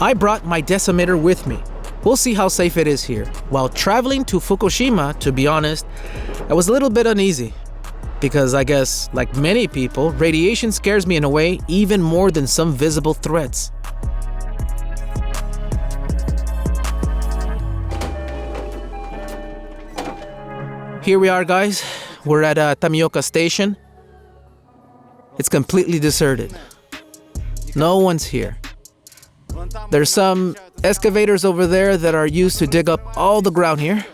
I brought my decimeter with me. We'll see how safe it is here. While traveling to Fukushima, to be honest, I was a little bit uneasy. Because I guess, like many people, radiation scares me in a way even more than some visible threats. Here we are, guys. We're at Tomioka station. It's completely deserted. No one's here. There's some excavators over there that are used to dig up all the ground here.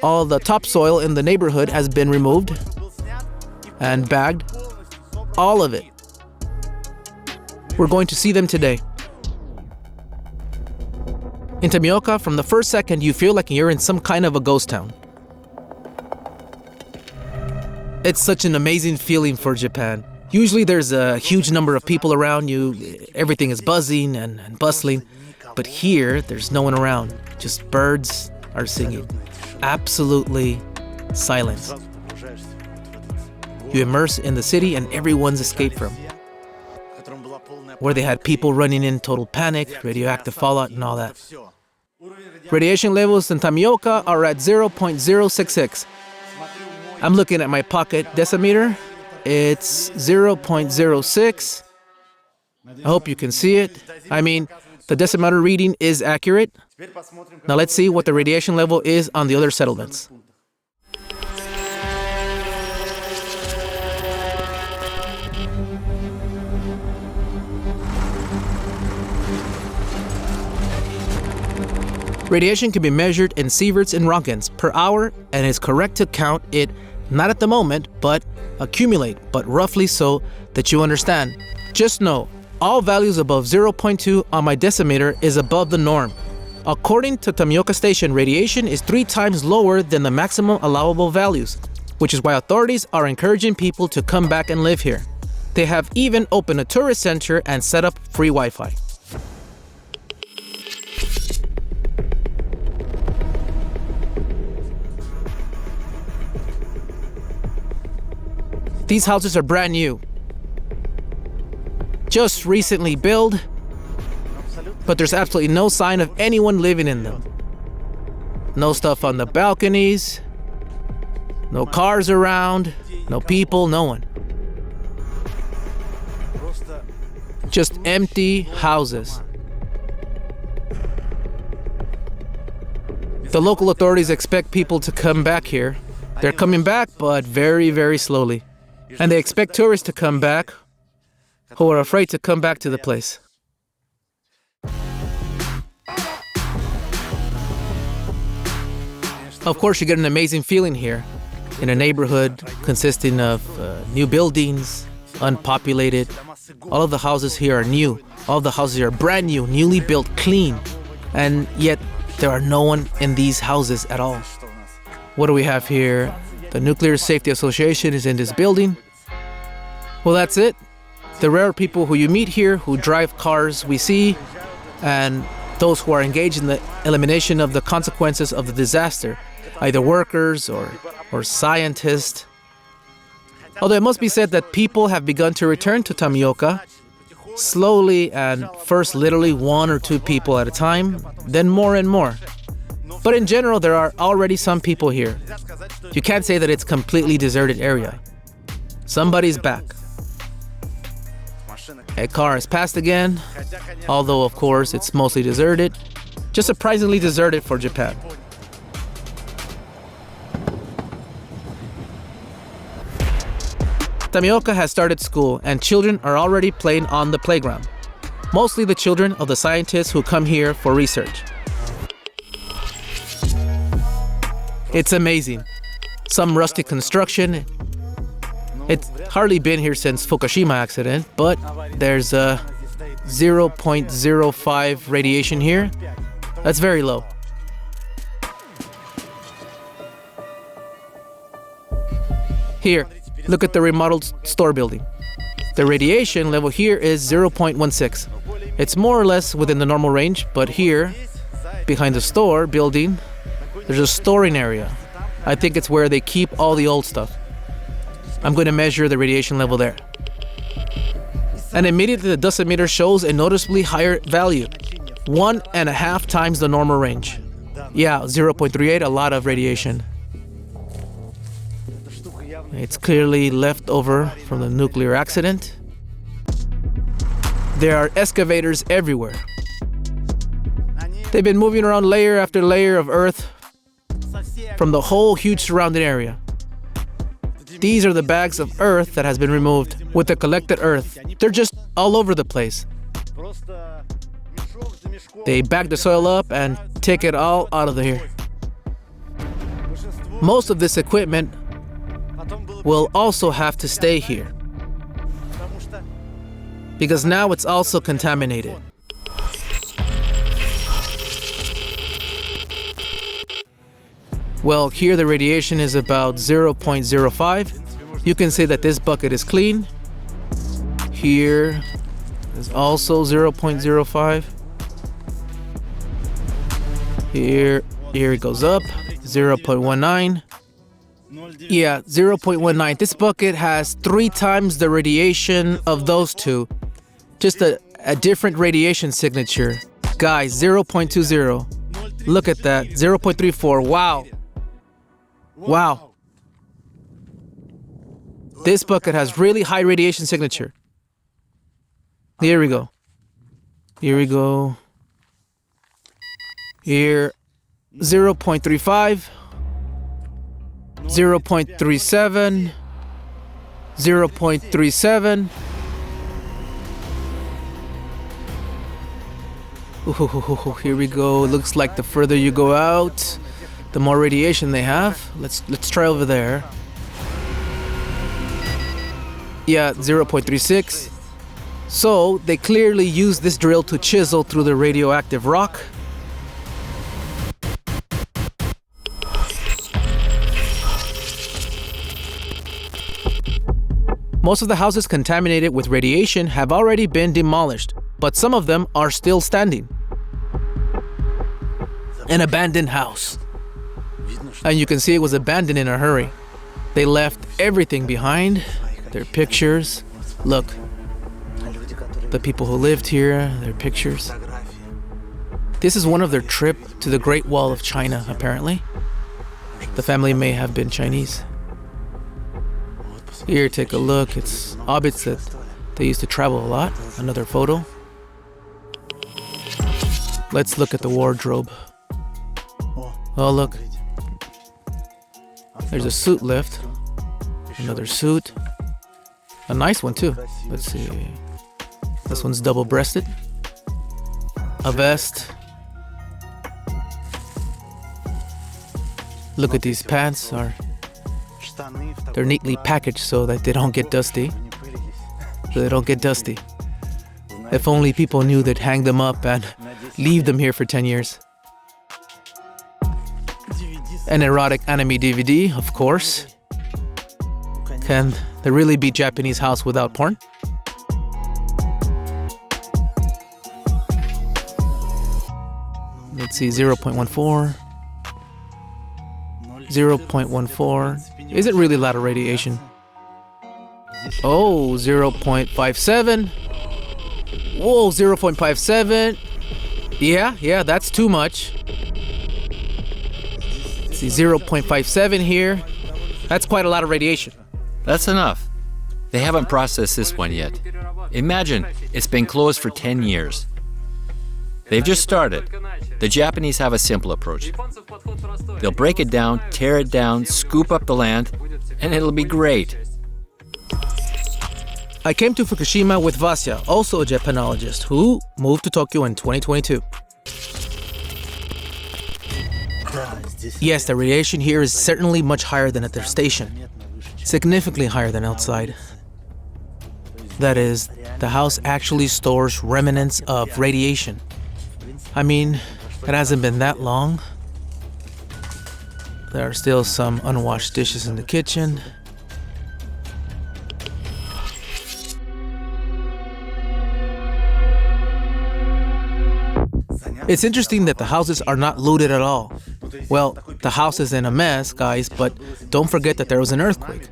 All the topsoil in the neighborhood has been removed and bagged. All of it. We're going to see them today. In Tomioka, from the first second, you feel like you're in some kind of a ghost town. It's such an amazing feeling for Japan. Usually there's a huge number of people around you, everything is buzzing and bustling, but here there's no one around, just birds are singing. Absolutely silence. You immerse in the city and everyone's escaped from, where they had people running in total panic, radioactive fallout and all that. Radiation levels in Tomioka are at 0.066. I'm looking at my pocket decimeter. It's 0.06. I hope you can see it. I mean, the decimeter reading is accurate. Now let's see what the radiation level is on the other settlements. Radiation can be measured in sieverts and Roentgens per hour, and it's correct to count it not at the moment, but accumulate, but roughly so that you understand. Just know, all values above 0.2 on my decimeter is above the norm. According to Tomioka Station, radiation is 3 times lower than the maximum allowable values, which is why authorities are encouraging people to come back and live here. They have even opened a tourist center and set up free Wi-Fi. These houses are brand new. Just recently built, but there's absolutely no sign of anyone living in them. No stuff on the balconies, no cars around, no people, no one. Just empty houses. The local authorities expect people to come back here. They're coming back, but very, very slowly. And they expect tourists to come back who are afraid to come back to the place. Of course, you get an amazing feeling here in a neighborhood consisting of new buildings, unpopulated. All of the houses here are new. All of the houses here are brand new, newly built, clean. And yet, there are no one in these houses at all. What do we have here? The Nuclear Safety Association is in this building. Well, that's it. The rare people who you meet here who drive cars we see, and those who are engaged in the elimination of the consequences of the disaster, either workers or scientists. Although it must be said that people have begun to return to Tomioka, slowly, and first literally 1 or 2 people at a time, then more and more. But in general, there are already some people here. You can't say that it's a completely deserted area. Somebody's back. A car has passed again, although of course it's mostly deserted. Just surprisingly deserted for Japan. Tomioka has started school and children are already playing on the playground. Mostly the children of the scientists who come here for research. It's amazing. Some rustic construction. It's hardly been here since Fukushima accident, but there's a 0.05 radiation here. That's very low. Here, look at the remodeled store building. The radiation level here is 0.16. It's more or less within the normal range, but here, behind the store building, there's a storing area. I think it's where they keep all the old stuff. I'm going to measure the radiation level there. And immediately the dosimeter shows a noticeably higher value, 1.5 times the normal range. Yeah, 0.38, a lot of radiation. It's clearly left over from the nuclear accident. There are excavators everywhere. They've been moving around layer after layer of earth from the whole huge surrounding area. These are the bags of earth that has been removed with the collected earth. They're just all over the place. They bag the soil up and take it all out of here. Most of this equipment will also have to stay here because now it's also contaminated. Well, here the radiation is about 0.05. You can say that this bucket is clean. Here is also 0.05. Here it goes up, 0.19. Yeah, 0.19. This bucket has 3 times the radiation of those two. Just a different radiation signature. Guys, 0.20. Look at that, 0.34. Wow. Wow. This bucket has really high radiation signature. Here we go. Here we go. Here, 0.35, 0.37, 0.37. Ooh, here we go. Looks like the further you go out, the more radiation they have. Let's try over there. Yeah, 0.36. So they clearly use this drill to chisel through the radioactive rock. Most of the houses contaminated with radiation have already been demolished, but some of them are still standing. An abandoned house. And you can see it was abandoned in a hurry. They left everything behind, their pictures. Look, the people who lived here, their pictures. This is one of their trip to the Great Wall of China, apparently. The family may have been Chinese. Here, take a look. It's obvious that they used to travel a lot. Another photo. Let's look at the wardrobe. Oh, look. There's a suit left. Another suit. A nice one, too. Let's see. This one's double-breasted. A vest. Look at these pants. They're neatly packaged so that they don't get dusty. If only people knew they'd hang them up and leave them here for 10 years. An erotic anime DVD, of course. Can there really be Japanese house without porn? Let's see, 0.14. 0.14. Is it really a lot of radiation? Oh, 0.57. Whoa, 0.57. Yeah, that's too much. Let's see, 0.57 here. That's quite a lot of radiation. That's enough. They haven't processed this one yet. Imagine, it's been closed for 10 years. They've just started. The Japanese have a simple approach. They'll break it down, tear it down, scoop up the land, and it'll be great. I came to Fukushima with Vasya, also a Japanologist, who moved to Tokyo in 2022. Yes, the radiation here is certainly much higher than at their station. Significantly higher than outside. That is, the house actually stores remnants of radiation. I mean, it hasn't been that long. There are still some unwashed dishes in the kitchen. It's interesting that the houses are not looted at all. Well, the house is in a mess, guys, but don't forget that there was an earthquake.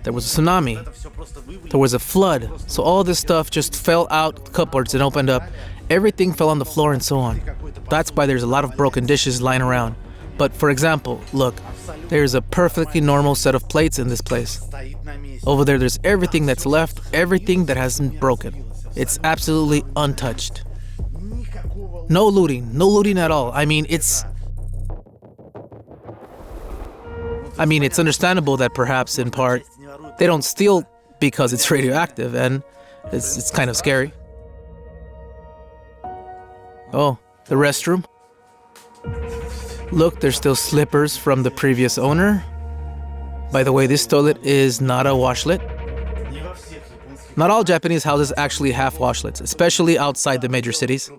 There was a tsunami. There was a flood. So all this stuff just fell out cupboards and opened up. Everything fell on the floor and so on. That's why there's a lot of broken dishes lying around. But for example, look, there's a perfectly normal set of plates in this place. Over there, there's everything that's left, everything that hasn't broken. It's absolutely untouched. No looting at all. I mean, it's understandable that perhaps in part they don't steal because it's radioactive, and it's kind of scary. Oh, the restroom. Look, there's still slippers from the previous owner. By the way, this toilet is not a washlet. Not all Japanese houses actually have washlets, especially outside the major cities.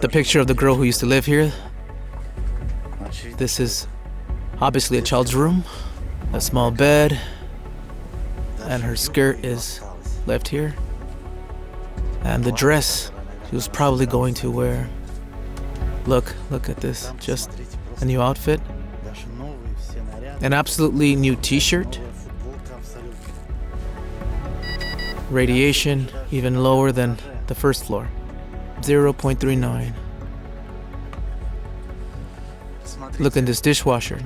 The picture of the girl who used to live here. This is obviously a child's room, a small bed, and her skirt is left here. And the dress she was probably going to wear. Look at this, just a new outfit. An absolutely new t-shirt. Radiation even lower than the first floor. 0.39. Look in this dishwasher.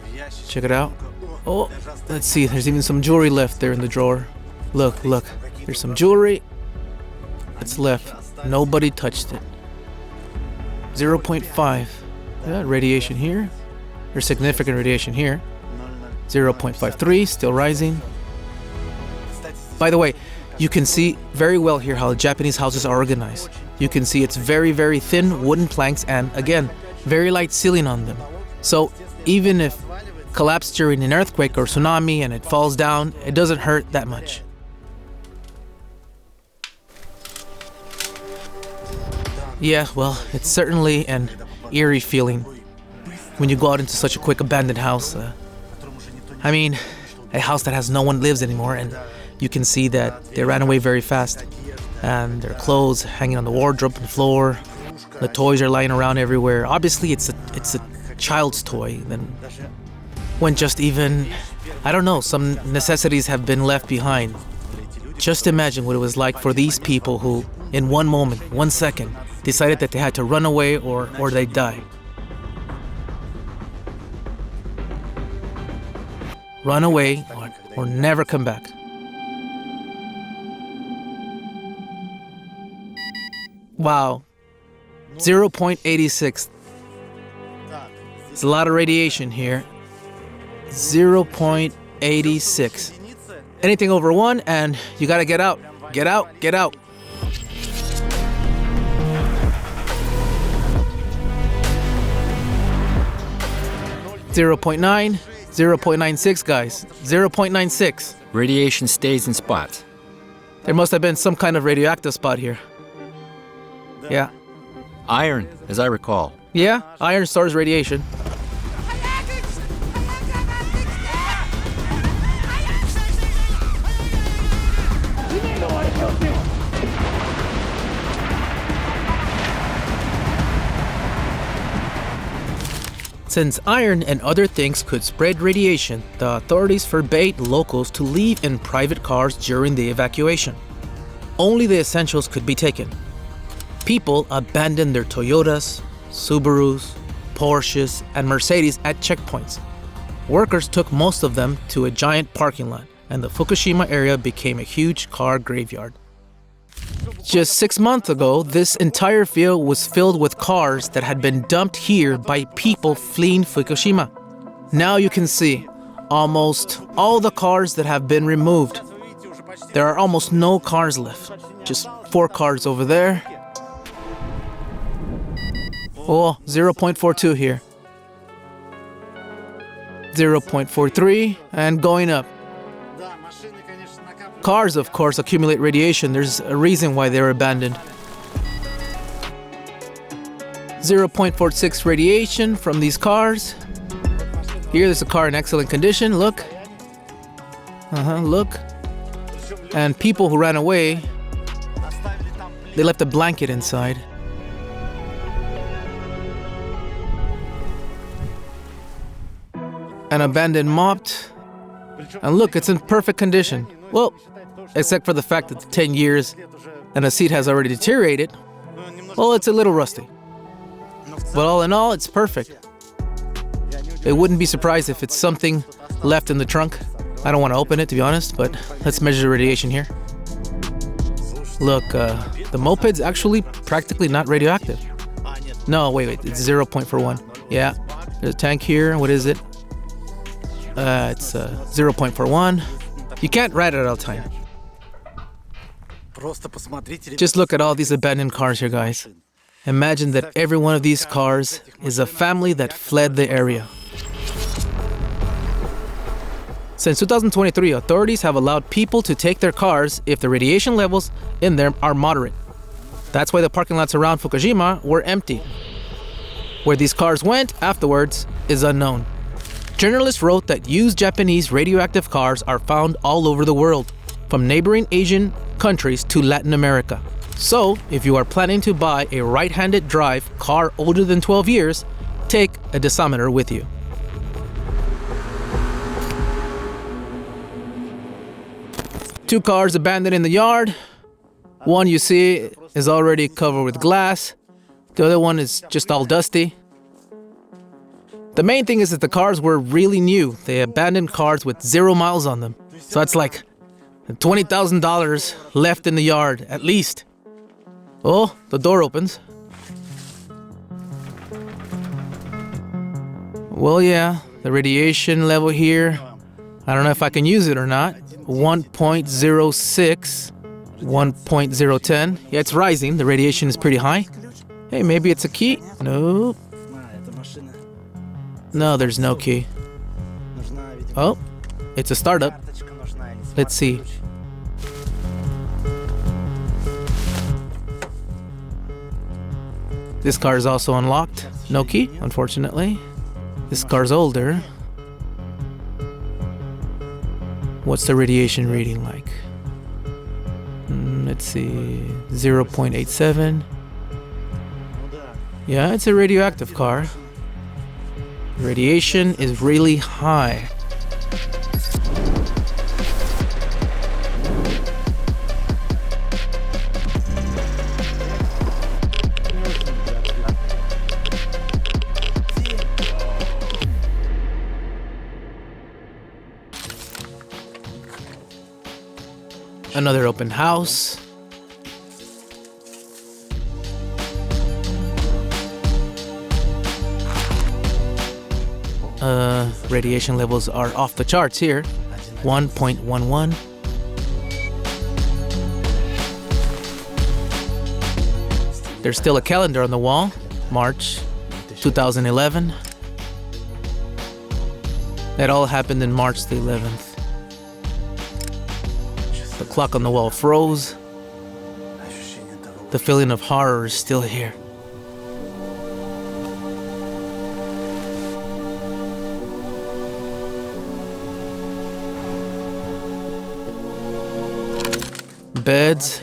Check it out. Oh, let's see, there's even some jewelry left there in the drawer. Look, there's some jewelry. It's left. Nobody touched it. 0.5. Yeah, radiation here. There's significant radiation here. 0.53, still rising. By the way, you can see very well here how Japanese houses are organized. You can see it's very, very thin wooden planks and, again, very light ceiling on them. So even if collapsed during an earthquake or tsunami and it falls down, it doesn't hurt that much. Yeah, well, it's certainly an eerie feeling when you go out into such a quick abandoned house. A house that has no one lives anymore, and you can see that they ran away very fast. And their clothes hanging on the wardrobe and floor. The toys are lying around everywhere. Obviously, it's a child's toy. Then, when just even, some necessities have been left behind. Just imagine what it was like for these people who, in one moment, 1 second, decided that they had to run away or they'd die. Run away or never come back. Wow, 0.86. It's a lot of radiation here. 0.86. Anything over 1 and you gotta get out. Get out. 0.9, 0.96, guys. 0.96. Radiation stays in spots. There must have been some kind of radioactive spot here. Yeah. Iron, as I recall. Yeah, iron stores radiation. Since iron and other things could spread radiation, the authorities forbade locals to leave in private cars during the evacuation. Only the essentials could be taken. People abandoned their Toyotas, Subarus, Porsches, and Mercedes at checkpoints. Workers took most of them to a giant parking lot, and the Fukushima area became a huge car graveyard. Just 6 months ago, this entire field was filled with cars that had been dumped here by people fleeing Fukushima. Now you can see almost all the cars that have been removed. There are almost no cars left, just 4 cars over there. Oh, 0.42 here. 0.43 and going up. Cars, of course, accumulate radiation. There's a reason why they're abandoned. 0.46 radiation from these cars. Here, there's a car in excellent condition. Look. Look. And people who ran away, they left a blanket inside. and abandoned mopped. And look, it's in perfect condition. Well, except for the fact that the 10 years and the seat has already deteriorated. Well, it's a little rusty. But all in all, it's perfect. I wouldn't be surprised if it's something left in the trunk. I don't want to open it, to be honest, but let's measure the radiation here. Look, the moped's actually practically not radioactive. No, wait, it's 0.41. Yeah, there's a tank here. What is it? It's 0.41. You can't write it all the time. Just look at all these abandoned cars here, guys. Imagine that every one of these cars is a family that fled the area. Since 2023, authorities have allowed people to take their cars if the radiation levels in them are moderate. That's why the parking lots around Fukushima were empty. Where these cars went afterwards is unknown. Journalists wrote that used Japanese radioactive cars are found all over the world, from neighboring Asian countries to Latin America. So, if you are planning to buy a right-handed drive car older than 12 years, take a decimeter with you. Two cars abandoned in the yard. One you see is already covered with glass. The other one is just all dusty. The main thing is that the cars were really new. They abandoned cars with 0 miles on them. So that's like $20,000 left in the yard, at least. Oh, the door opens. Well, yeah, the radiation level here, I don't know if I can use it or not. 1.06, 1.010. Yeah, it's rising. The radiation is pretty high. Hey, maybe it's a key? No. No, there's no key. Oh, it's a startup. Let's see. This car is also unlocked. No key, unfortunately. This car's older. What's the radiation reading like? Let's see, 0.87. Yeah, it's a radioactive car. Radiation is really high. Another open house. Radiation levels are off the charts here. 1.11. There's still a calendar on the wall. March 2011. That all happened in March the 11th. The clock on the wall froze. The feeling of horror is still here. Beds.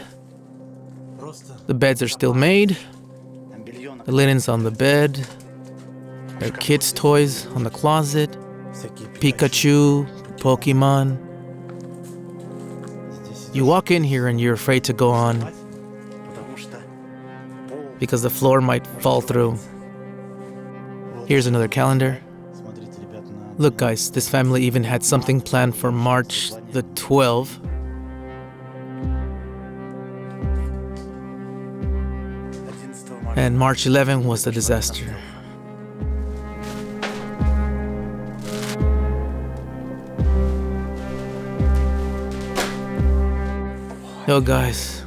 The beds are still made. The linen's on the bed. There are kids' toys on the closet. Pikachu, Pokemon. You walk in here and you're afraid to go on because the floor might fall through. Here's another calendar. Look, guys, this family even had something planned for March the 12th. And March 11 was the disaster. Yo guys,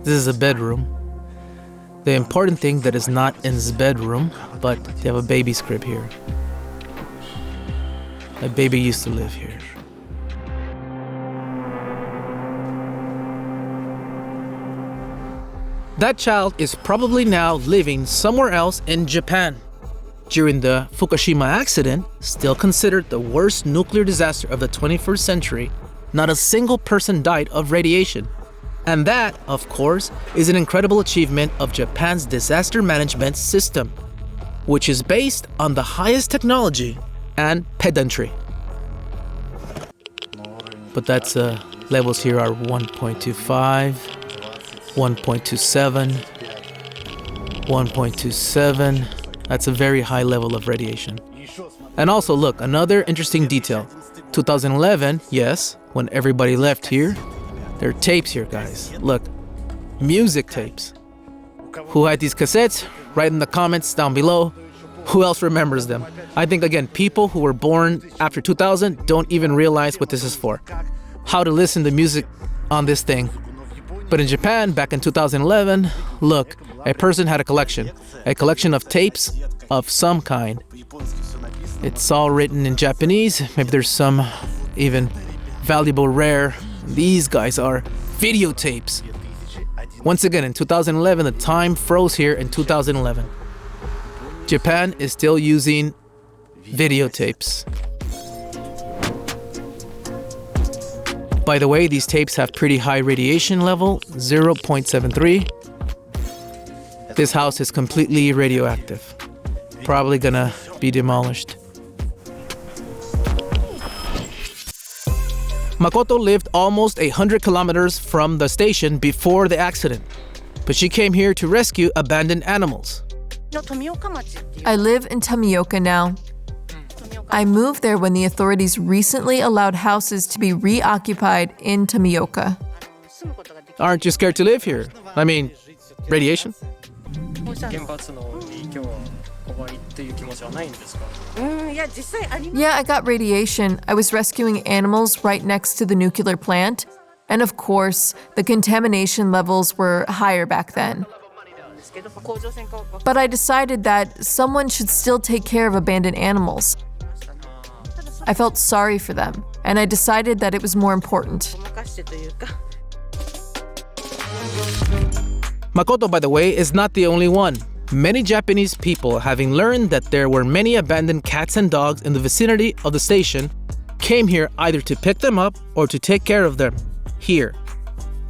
this is a bedroom. The important thing that is not in this bedroom, but they have a baby's crib here. A baby used to live here. That child is probably now living somewhere else in Japan. During the Fukushima accident, still considered the worst nuclear disaster of the 21st century, not a single person died of radiation. And that, of course, is an incredible achievement of Japan's disaster management system, which is based on the highest technology and pedantry. But that's levels here are 1.25, 1.27, 1.27. That's a very high level of radiation. And also, look, another interesting detail. 2011, yes, when everybody left here, there are tapes here, guys. Look, music tapes. Who had these cassettes? Write in the comments down below. Who else remembers them? I think, again, people who were born after 2000 don't even realize what this is for. How to listen to music on this thing. But in Japan, back in 2011, look, a person had a collection of tapes of some kind. It's all written in Japanese. Maybe there's some even valuable, rare. These guys are videotapes. Once again, in 2011, the time froze here in 2011. Japan is still using videotapes. By the way, these tapes have pretty high radiation level, 0.73. This house is completely radioactive. Probably gonna be demolished. Makoto lived almost 100 kilometers from the station before the accident, but she came here to rescue abandoned animals. I live in Tomioka now. I moved there when the authorities recently allowed houses to be reoccupied in Tomioka. Aren't you scared to live here? I mean, radiation? Yeah, I got radiation. I was rescuing animals right next to the nuclear plant. And of course, the contamination levels were higher back then. But I decided that someone should still take care of abandoned animals. I felt sorry for them, and I decided that it was more important. Makoto, by the way, is not the only one. Many Japanese people, having learned that there were many abandoned cats and dogs in the vicinity of the station, came here either to pick them up or to take care of them. Here.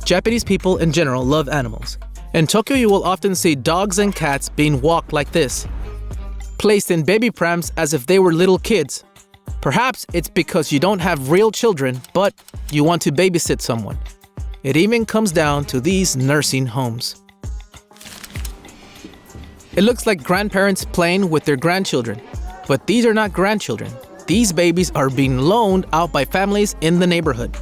Japanese people in general love animals. In Tokyo, you will often see dogs and cats being walked like this, placed in baby prams as if they were little kids. Perhaps it's because you don't have real children, but you want to babysit someone. It even comes down to these nursing homes. It looks like grandparents playing with their grandchildren, but these are not grandchildren. These babies are being loaned out by families in the neighborhood.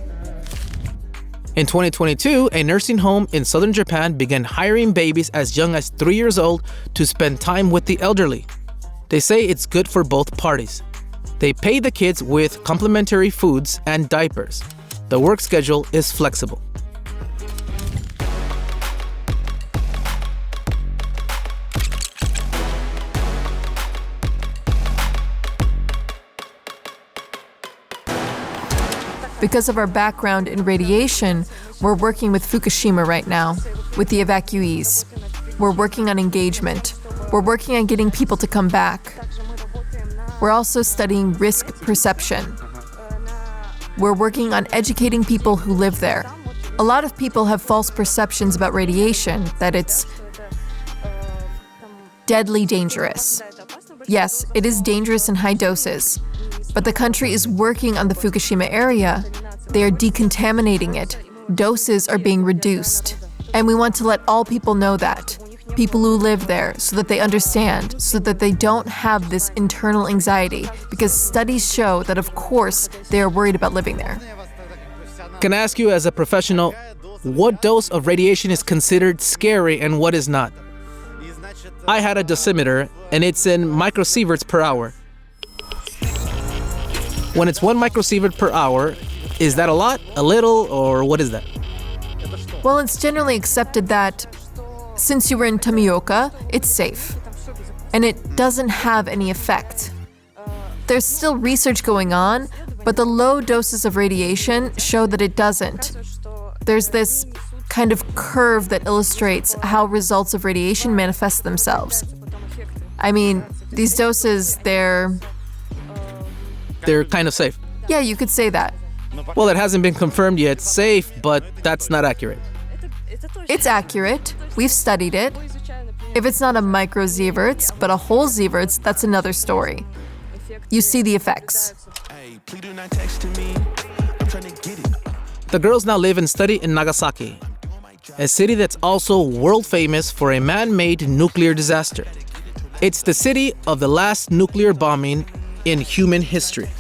In 2022, a nursing home in southern Japan began hiring babies as young as 3 years old to spend time with the elderly. They say it's good for both parties. They pay the kids with complimentary foods and diapers. The work schedule is flexible. Because of our background in radiation, we're working with Fukushima right now, with the evacuees. We're working on engagement. We're working on getting people to come back. We're also studying risk perception. We're working on educating people who live there. A lot of people have false perceptions about radiation, that it's deadly dangerous. Yes, it is dangerous in high doses. But the country is working on the Fukushima area. They are decontaminating it. Doses are being reduced. And we want to let all people know that. People who live there, so that they understand, so that they don't have this internal anxiety. Because studies show that, of course, they are worried about living there. Can I ask you, as a professional, what dose of radiation is considered scary and what is not? I had a dosimeter, and it's in microsieverts per hour. When it's 1 microsievert per hour, is that a lot, a little, or what is that? Well, it's generally accepted that since you were in Tomioka, it's safe. And it doesn't have any effect. There's still research going on, but the low doses of radiation show that it doesn't. There's this kind of curve that illustrates how results of radiation manifest themselves. I mean, these doses, they're kind of safe. Yeah, you could say that. Well, it hasn't been confirmed yet safe, but that's not accurate. It's accurate. We've studied it. If it's not a microsieverts, but a whole sieverts, that's another story. you see the effects. The girls now live and study in Nagasaki, a city that's also world famous for a man-made nuclear disaster. It's the city of the last nuclear bombing in human history.